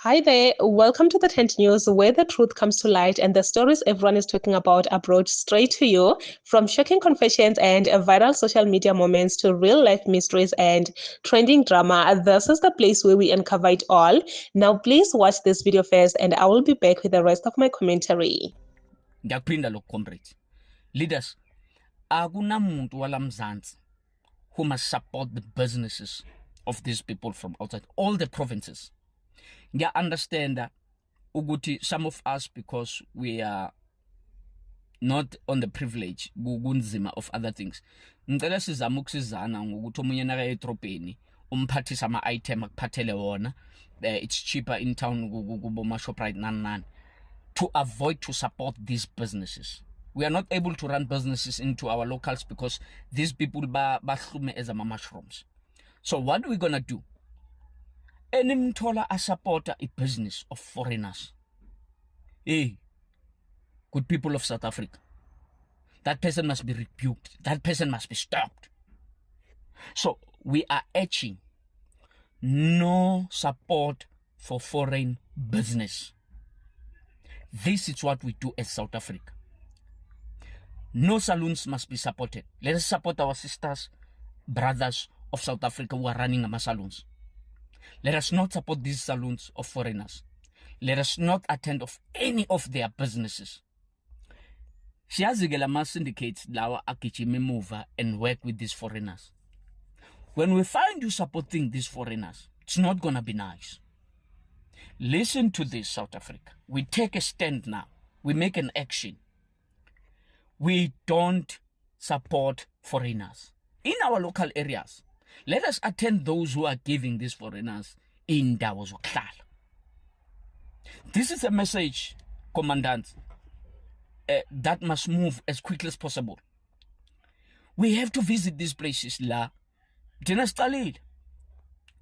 Hi there, welcome to the Tent News, where the truth comes to light and the stories everyone is talking about are brought straight to you. From shocking confessions and viral social media moments to real life mysteries and trending drama, this is the place where we uncover it all. Now, please watch this video first, and I will be back with the rest of my commentary. Ngiyakuphinda lokho comrades. Leaders, akunamuntu wala Mzansi who must support the businesses of these people from outside all the provinces. Ngiya understand ukuthi some of us, because we are not on the privilege kunzima of other things, ngicela sizama ukusizana ngokuthi omunye naka edrobheni umphathisa ama item akuphathele wona. It's cheaper in town kuboma Shoprite nani to avoid to support these businesses. We are not able to run businesses into our locals because these people bahlume as mushrooms. So what are we gonna do? Any mthola a support a business of foreigners. Hey, good people of South Africa, that person must be rebuked. That person must be stopped. So we are urging no support for foreign business. This is what we do as South Africa. No saloons must be supported. Let us support our sisters, brothers of South Africa who are running our saloons. Let us not support these saloons of foreigners. Let us not attend of any of their businesses. Siyazigela syndicates lawa agijime emuva and work with these foreigners. When we find you supporting these foreigners, it's not gonna be nice. Listen to this, South Africa. We take a stand now. We make an action. We don't support foreigners in our local areas. Let us attend those who are giving these foreigners in Davos. This is a message, Commandant, that must move as quickly as possible. We have to visit these places.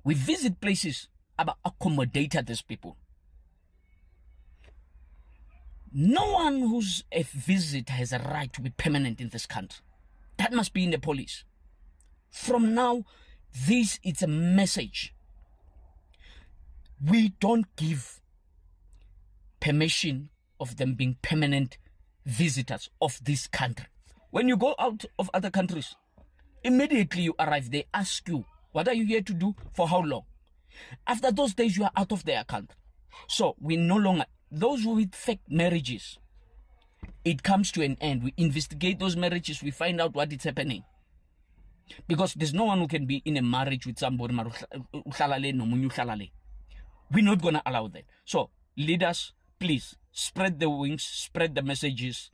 We visit places about accommodated these people. No one who's a visitor has a right to be permanent in this country. That must be in the police. From now, this is a message. We don't give permission of them being permanent visitors of this country. When you go out of other countries, immediately you arrive, they ask you, what are you here to do? For how long? After those days, you are out of their country. So we no longer, those with fake marriages, it comes to an end. We investigate those marriages, we find out what is happening. Because there's no one who can be in a marriage with somebody. We're not going to allow that. So, leaders, please, spread the wings, spread the messages.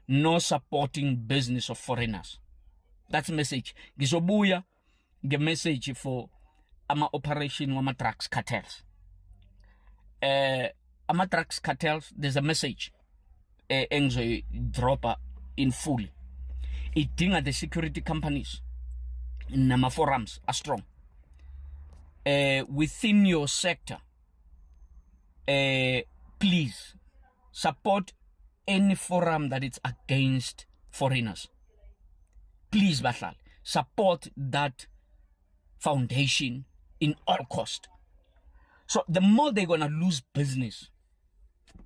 No supporting business of foreigners. That's the message. Gizobuya, the message for ama operation wama drugs cartels. Ama drugs cartels, there's a message. Enjoy dropper in full. It dinga the security companies. Nama forums are strong. Within your sector, please support any forum that is against foreigners. Please, Bahlal, support that foundation in all cost. So the more they're gonna lose business,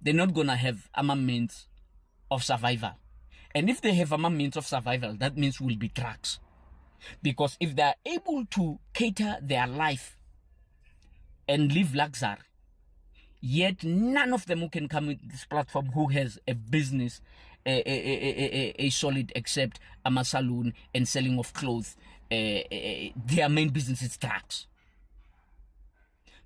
they're not gonna have a means of survival. And if they have a means of survival, that means will be drugs. Because if they are able to cater their life and live luxury, yet none of them who can come with this platform who has a business, a solid, except a saloon and selling of clothes, their main business is drugs.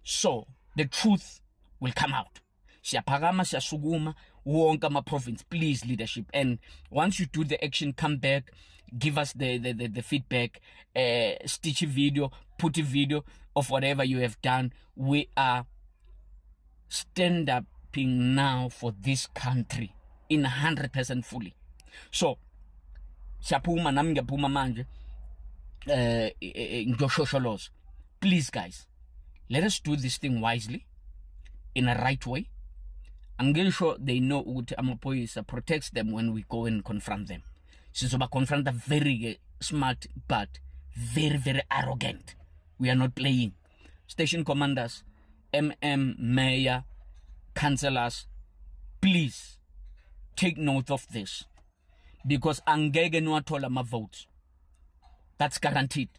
So the truth will come out. Siyaphakama, siyasukuma, wonke ama province, please, leadership. And once you do the action, come back, give us the feedback, stitch a video, put a video of whatever you have done. We are stand-upping now for this country in 100% fully. So, siyapuma nami ngiyapuma manje, ngiyoshosholoza. Please, guys, let us do this thing wisely, in a right way. I'm getting sure they know ukuthi amaphoyisa protects them when we go and confront them. Sizoba confront a very smart but very, very arrogant. We are not playing. Station commanders, mayor, councillors, please take note of this, because angeke niwathola ama votes. That's guaranteed.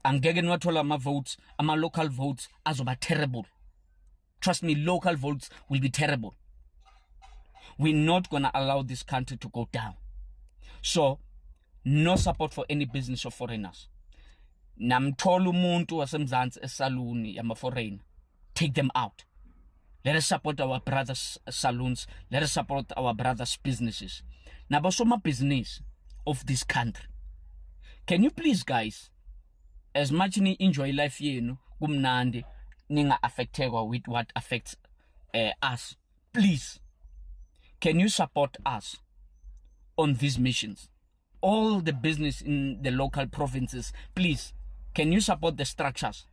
Angeke niwathola ama votes, ama local votes azoba terrible. Trust me, local votes will be terrible. We're not going to allow this country to go down. So, no support for any business of foreigners. Namthola umuntu wasemzansi esaluni yama foreign. Take them out. Let us support our brothers' saloons. Let us support our brothers' businesses. Nabasoma business of this country. Can you please, guys, as much ni enjoy life yenu kumnandi ninga affectego with what affects us, please, can you support us on these missions? All the business in the local provinces, please, can you support the structures?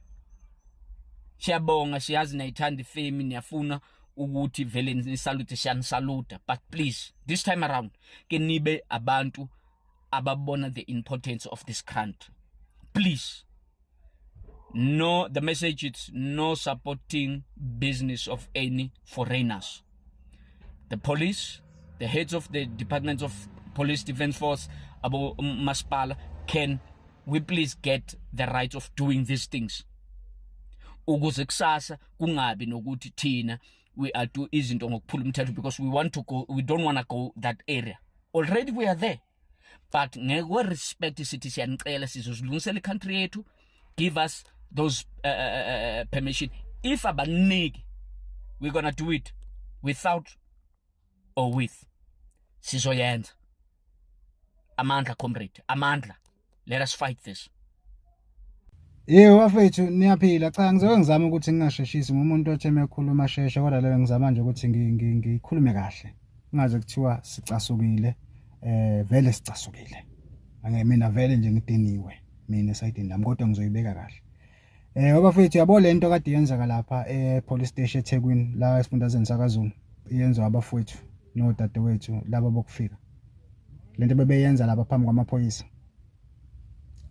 Siyabonga, siyazi nayithanda ifame, niyafuna ukuthi vele nisalute, siyanisaluta, but please, this time around, ke nibe abantu ababona the importance of this country. Please. No, the message is no supporting business of any foreigners. The police, the heads of the departments of police, defense force, abo maspala, can we please get the right of doing these things? Ukuze kusasa kungabi nokuthi thina we are too izinto ngokuphula umthetho, because we don't want to go that area. Already we are there. But ngeke respect sithi siyanicela sizozilungisela country yethu, give us those permission. If abaniki, we're gonna do it without or with. Sizoyenza. Amandla, comrade. Amandla. Let us fight this. Yebo bafethu niyaphila. Cha ngizoke ngizama ukuthi ngingasheshisi umuntu otheme ekhuluma sheshe, kodwa lelo ngizama nje ukuthi ngikhulume kahle. Kungaze kuthiwa sicasukile. Vele sicasukile. Mina vele nje ngidiniwe mina esayidini nami, kodwa ngizoyibeka kahle. Bafethu yabo lento kade yenzeka lapha police station eThekwini la esifundazweni sakaZulu, iyenziwa abafowethu nodadewethu laba bokufika. Lento bebeyenza lapha phambi kwamaphoyisa.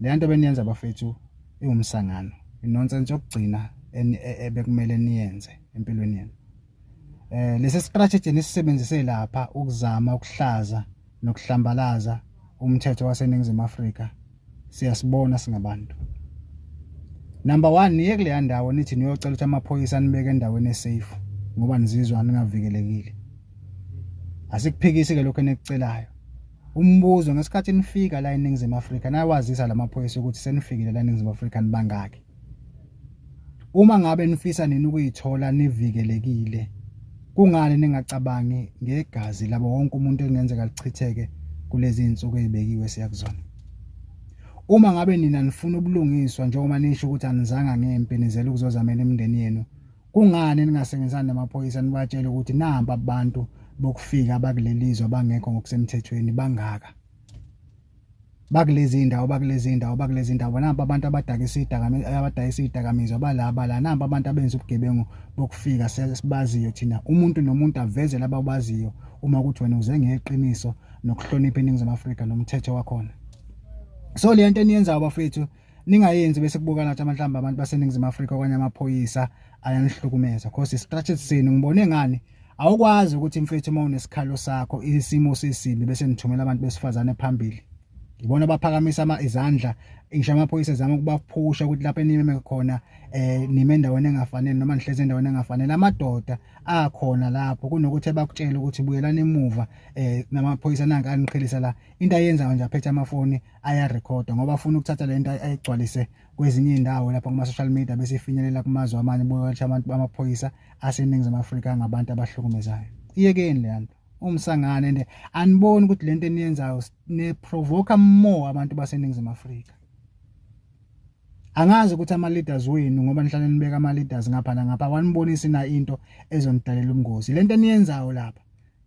Le nto beniyenza bafethu iwumsangano, inonsense yokugcina ebekumele niyenze empilweni yenu. Lesi strategy nisebenzise lapha ukuzama ukuhlaza nokuhlambalaza umthetho waseNingizimu Afrika. Siyasibona singabantu. Number 1, niye kule ndawo nithi niyocela ukuthi amaphoyisa anibeke endaweni esafe ngoba nizizwa ningavikelekile. Asikuphikisi ke lokho enikucelayo. Umbuzo ngesikhathi nifika la eNingizimu Afrika nawazisa lamaphoyisa ukuthi senifikile la eNingizimu Afrika nibangaki. Uma ngabe nifisa nini ukuyithola nivikelekile, kungani ningacabangi ngegazi labo wonke umuntu engenzeka lichitheke kulezi insuku ezibekiwe siyakuzona. Uma ngabe nina nifuna ubulungiswa njengoba nisho ukuthi anizanga ngempi nizela ukuzozamela imindeni yenu, kungani ningasebenzisana namaphoyisa nibatshela ukuthi namba abantu bokufika abakulelizwe bangekho ngokusemthethweni bangaka? Bakulezi indawo namba abantu abadayisa idakamizwa balaba namba abantu abenza ubugebengu bokufika sesibaziyo thina. Umuntu nomuntu aveze laba baziyo uma ukuthi wena uze ngeqiniso nokuhlonipha iNingizimu Afrika nomthetho wakhona. So le nto eniyenzayo bafethu ningayenzi bese kubukana nathi amahlambi abantu baseNingizimu Afrika okanye amaphoyisa ayanihlukumeza, because istrategy senu ngibone ngani awukwazi ukuthi mfethu uma unesikhalo sakho isimo sesibi bese nithumela abantu besifazane phambili. Ngibona baphakamisa izandla, ngisho amaphoyisa zama ukubaphusha ukuthi lapha enime khona nime endaweni engafanele noma nihleze endaweni engafanele. Amadoda akhona lapho kunokuthi bakutshela ukuthi buyelana emuva, namaphoyisa nanka aniqhelisa la. Into ayenzayo nje aphethe amafoni ayarecorda ngoba afuna ukuthatha le nto ayigcwalise kwezinye indawo lapha kuma social media bese ifinyelela kumazwe amanye bokuthi abantu bamaphoyisa aseNingizimu Afrika ngabantu abahlukumezayo. Iyekeni le nto umsangane nje aniboni ukuthi lento eniyenzayo ne provoke more abantu baseNingizimu Afrika. Angazi ukuthi ama leaders wenu ngoba nihlale nibeka ama leaders ngapha nangapha wanibonisa na into ezonidalela ubungozi. Lento eniyenzayo lapha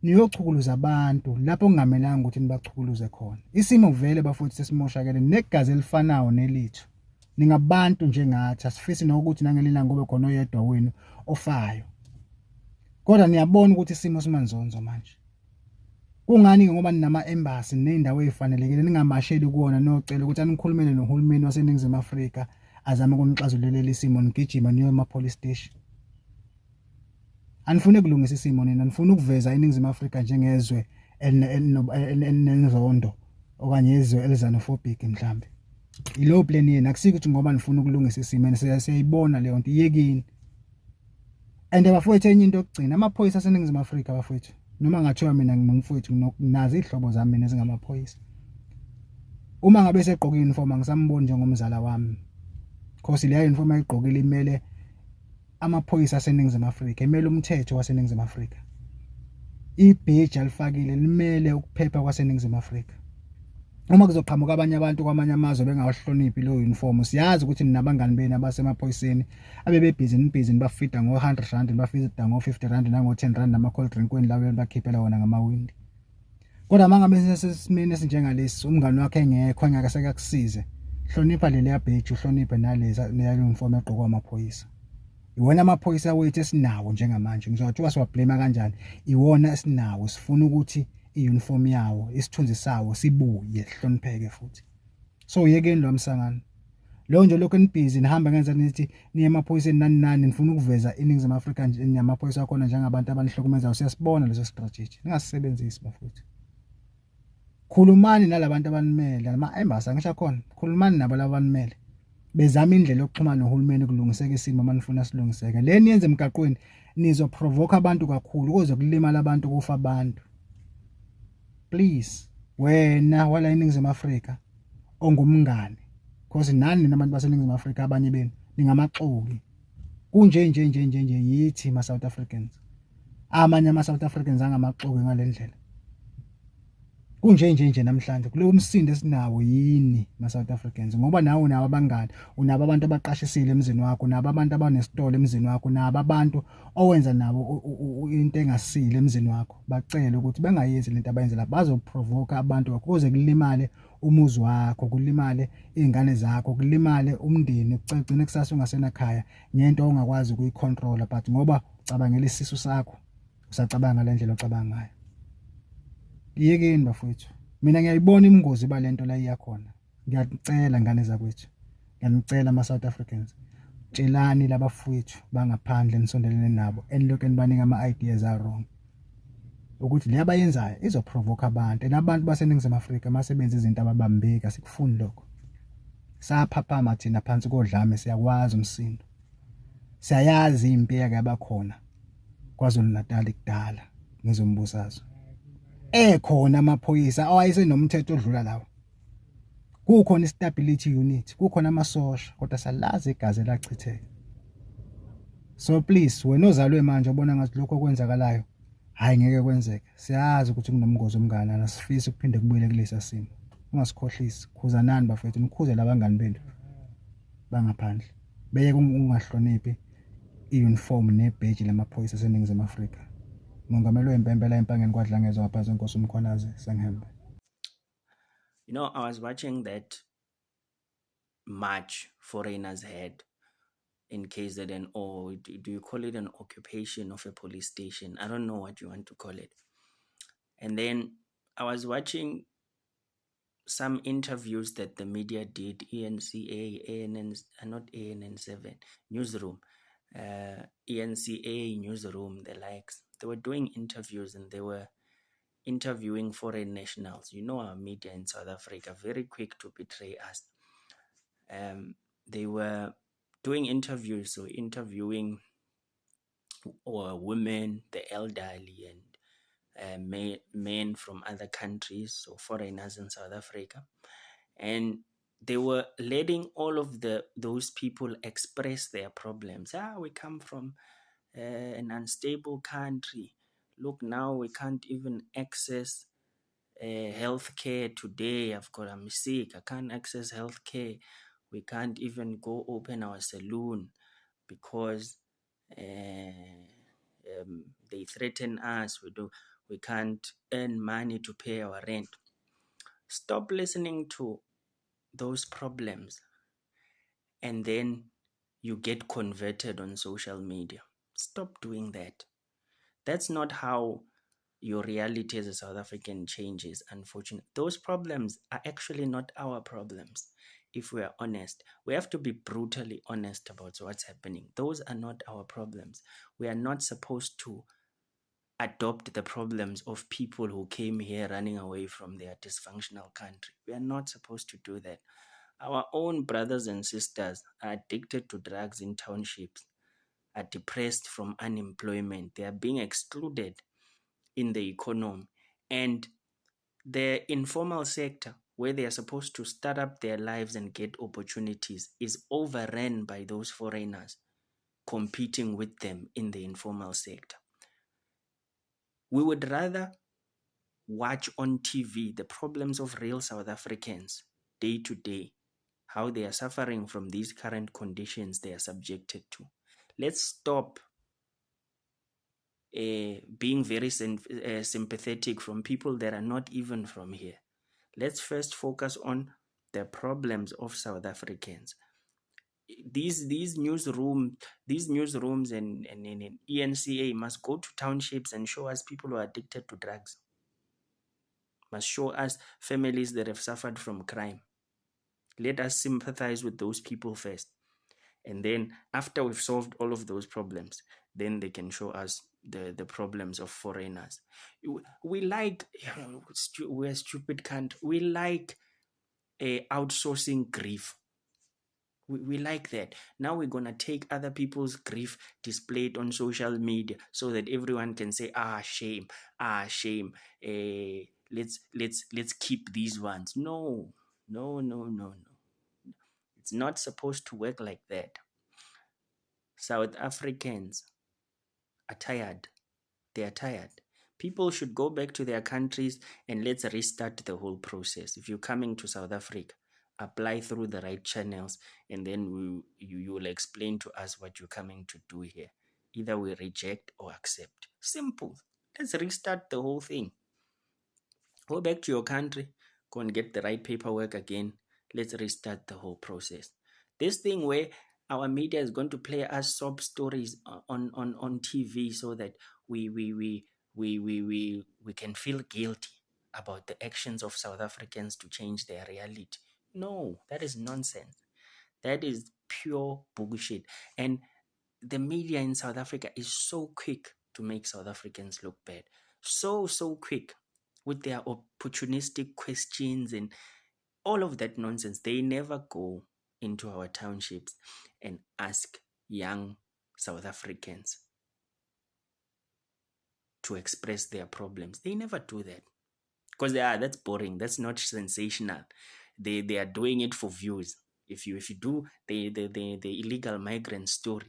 niyochukuluza abantu lapho kungamelanga ukuthi nibachukuluze khona. Isimo vele bafuthu sesimoshakele negazi elifanayo nelithu. Ningabantu njengathi, asifisi nokuthi nangelina ngobe khona oyedwa wenu ofayo. Kodwa niyabona ukuthi isimo simanzonzo manje. Kungani ngoba ninama embassy nendawo ezifanelekile ningamasheli kuona nocela ukuthi anikhulumele nohulumeni waseNingizimu Afrika azama ukunixazululela isimo nigijima niyo ema-police station. Anifune kulungisa isimo nina, anifuna ukuveza iNingizimu Afrika njengezwe elinenzondo okanye izwe elizanophobic mhlambe. Ilo plan yenu akusiko ukuthi ngoba nifuna ukulungisa isimo siyayibona leyo nto iyekini. And bafowethu enye into yokugcina amaphoyisa aseNingizimu Afrika bafowethu noma ngathiwa mina ngimfowethu nazi izihlobo zami mina ezingamaphoyisa. Uma ngabe segqoka uniform angisamboni njengomzala wami. Because leya uniform ayigqokile imele amaphoyisa aseNingizimu Afrika, imele umthetho waseNingizimu Afrika. Ibheji alifakile limele ukuphepha kwaseNingizimu Afrika. Uma kuzoqhamuka abanye abantu kwamanye amazwe bengawahloniphi lo uniform, siyazi ukuthi ninabangani benu abasemaphoyiseni abebebhizi bafida ngo-R100 bafida ngo-R50 nango-R10 nama-cold drink kweni lawo bakhiphela wona ngamawindi. Kodwa mangabe sesimene esinjengalesi umngani wakhe engekho angeke sekakusize, hlonipha leliya bheji, uhloniphe leya uniform egqokwa amaphoyisa. Iwona amaphoyisa wethu esinawo njengamanje, ngizothiwa siwablame kanjani, iwona esinawo. Sifuna ukuthi i-uniform yawo, isithunzi sawo sibuye sihlonipheke futhi. So yekeni lo msangano lo nje lokho enibhizi nihamba ngenza nithi niye emaphoyiseni nani nifuna ukuveza iNingizimu Afrika namaphoyisa akhona njengabantu abanihlukumezayo. Siyasibona leso strategy, ningasisebenzisi bafowethu. Khulumani nalabantu abanimele, ama-embassy angisho khona, khulumani nabo labanimele bezama indlela yokuxhumana nohulumeni kulungiseka isimo manifuna silungiseke. Le niyenze emgaqweni nizoprovoke abantu kakhulu kuze kulimala abantu, kufa abantu. Please wena wala eNingizimu Afrika ongumngane, because nani nabantu baseNingizimu Afrika abanye benu ningamaxoki kunje yithi ma-South Africans. Amanye ama-South Africans angamaxoki ngalendlela kunje namhlanje kulo umsindo esinawo yini ma-South Africans, ngoba nawe unabo abangani, unabo abantu abaqashisile emzini wakho, unabo abantu abanesitolo emzini wakho, unabo abantu owenza nabo into engasile emzini wakho. Bacela ukuthi bengayenzi lento abayenzela, bazoprovoke abantu ukuze kulimale umuzi wakho, kulimale izingane zakho, kulimale umndeni, kucegcine kusasa ungasenakhaya ngento ongakwazi ukuyicontrola, but ngoba ucabangela isisu sakho usacabanga le ndlela ocabanga ngayo. Yekeni bafowethu, mina ngiyayibona ingozi balento la iyakhona. Ngiyacela ngane zakwethu, ngiyanicela ama-South Africans, tshelani labafowethu bangaphandle nisondelene nabo enilokhu nibanika ama-ideas wrong ukuthi le abayenzayo izoprovoke abantu, nabantu baseNingizimu Afrika masebenza izinto ababambeki. Asikufuni lokho, saphaphama thina phansi kodlame, siyakwazi umsindo, siyayazi impi eyake yabakhona KwaZulu Natal kudala ngezombusazwe. Ekhona amaphoyisa awayesenomthetho odlula lawo, kukhona i-stability unit, kukhona amasosha, kodwa salazi igazi lachitheka. So please wena ozalwe manje ubona ngathi lokho okwenzakalayo hayi ngeke kwenzeke. Siyazi ukuthi kunomngozi omngana, asifisi ukuphinde kubuyele kulesa simo. Ungasikhohlisi, khuzanani bafethu, nikhuze labangani benu bangaphandle, beye ungahloniphi i-uniform nebheji lamaphoyisa aseNingizimu Afrika. Mongameli wempempe la empangeni kwadlangezwa ngaphansi kwenkosi uMkhwanazi Sengihembe. You know, I was watching that march foreigners had in KZN, or do you call it an occupation of a police station? I don't know what you want to call it. And then I was watching some interviews that the media did, ENCA, ANN, not ANN7, Newsroom, ENCA, Newsroom, the likes. They were doing interviews and they were interviewing foreign nationals. You know, our media in South Africa, very quick to betray us. They were doing interviews, so interviewing women, the elderly, and men from other countries, so foreigners in South Africa. And they were letting all of those people express their problems. We come from an unstable country. Look, now we can't even access healthcare today. I'm sick, I can't access healthcare. We can't even go open our saloon because they threaten us. We can't earn money to pay our rent. Stop listening to those problems and then you get converted on social media. Stop doing that. That's not how your reality as a South African changes, unfortunately. Those problems are actually not our problems. if we are honest. We have to be brutally honest about what's happening. Those are not our problems. We are not supposed to adopt the problems of people who came here running away from their dysfunctional country. We are not supposed to do that. Our own brothers and sisters are addicted to drugs in townships, are depressed from unemployment. They are being excluded in the economy. And the informal sector, where they are supposed to start up their lives and get opportunities, is overrun by those foreigners competing with them in the informal sector. We would rather watch on TV the problems of real South Africans day to day, how they are suffering from these current conditions they are subjected to. Let's stop being very sympathetic from people that are not even from here. Let's first focus on the problems of South Africans. These newsrooms and ENCA must go to townships and show us people who are addicted to drugs. Must show us families that have suffered from crime. Let us sympathize with those people first. And then after we've solved all of those problems, then they can show us the problems of foreigners. We like, we're a stupid country. We like outsourcing grief. We like that. Now we're going to take other people's grief, display it on social media so that everyone can say, shame, shame. Let's keep these ones. No. It's not supposed to work like that. South Africans are tired. They are tired. People should go back to their countries and let's restart the whole process. If you're coming to South Africa, apply through the right channels, and then you will explain to us what you're coming to do here. Either we reject or accept. Simple. Let's restart the whole thing. Go back to your country, go and get the right paperwork again. Let's restart the whole process. This thing where our media is going to play us sob stories on TV so that we can feel guilty about the actions of South Africans to change their reality. No, that is nonsense. That is pure bullshit. And the media in South Africa is so quick to make South Africans look bad. So quick with their opportunistic questions and all of that nonsense. They never go into our townships and ask young South Africans to express their problems. They never do that. Because that's boring. That's not sensational. They are doing it for views. If you do the illegal migrant story,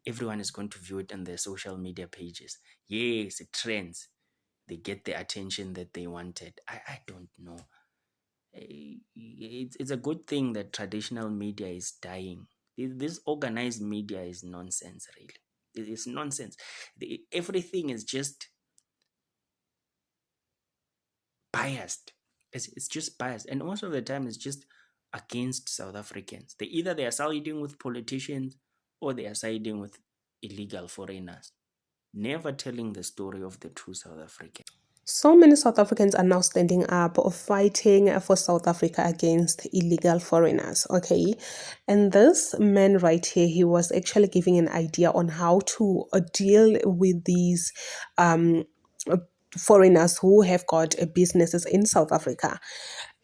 everyone is going to view it on their social media pages. Yes, it trends. They get the attention that they wanted. I don't know. It's a good thing that traditional media is dying. This organized media is nonsense, really. It's nonsense. Everything is just biased. It's just biased. And most of the time, it's just against South Africans. They are siding with politicians or they are siding with illegal foreigners. Never telling the story of the true South African. So many South Africans are now standing up or fighting for South Africa against illegal foreigners, okay? And this man right here, he was actually giving an idea on how to deal with these foreigners who have got businesses in South Africa.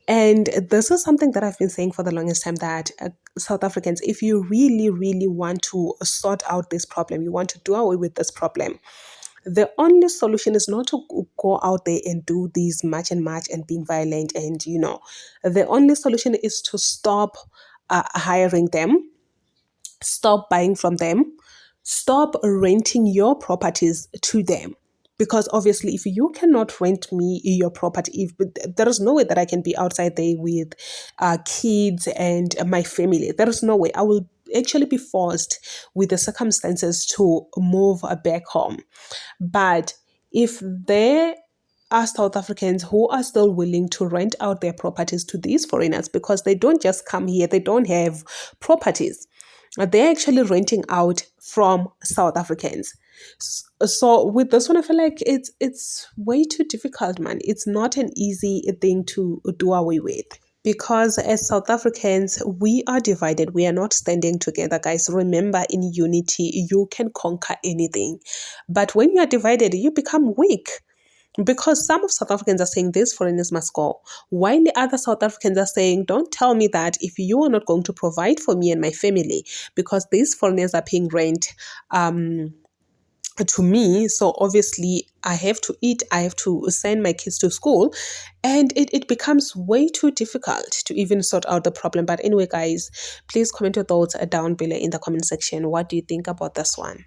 And this is something that I've been saying for the longest time, that South Africans, if you really, really want to sort out this problem, you want to do away with this problem, the only solution is not to go out there and do these march and being violent. And, the only solution is to stop hiring them, stop buying from them, stop renting your properties to them. Because obviously, if you cannot rent me your property, there is no way that I can be outside there with kids and my family. There is no way. I will actually be forced with the circumstances to move back home. But if there are South Africans who are still willing to rent out their properties to these foreigners, because they don't just come here, they don't have properties. They're actually renting out from South Africans. So with this one, I feel like it's way too difficult, man. It's not an easy thing to do away with. Because as South Africans, we are divided. We are not standing together, guys. Remember, in unity, you can conquer anything. But when you are divided, you become weak. Because some of South Africans are saying these foreigners must go, while the other South Africans are saying, don't tell me that if you are not going to provide for me and my family, because these foreigners are paying rent to me. So obviously I have to eat, I have to send my kids to school, and it becomes way too difficult to even sort out the problem. But anyway, guys, please comment your thoughts down below in the comment section. What do you think about this one?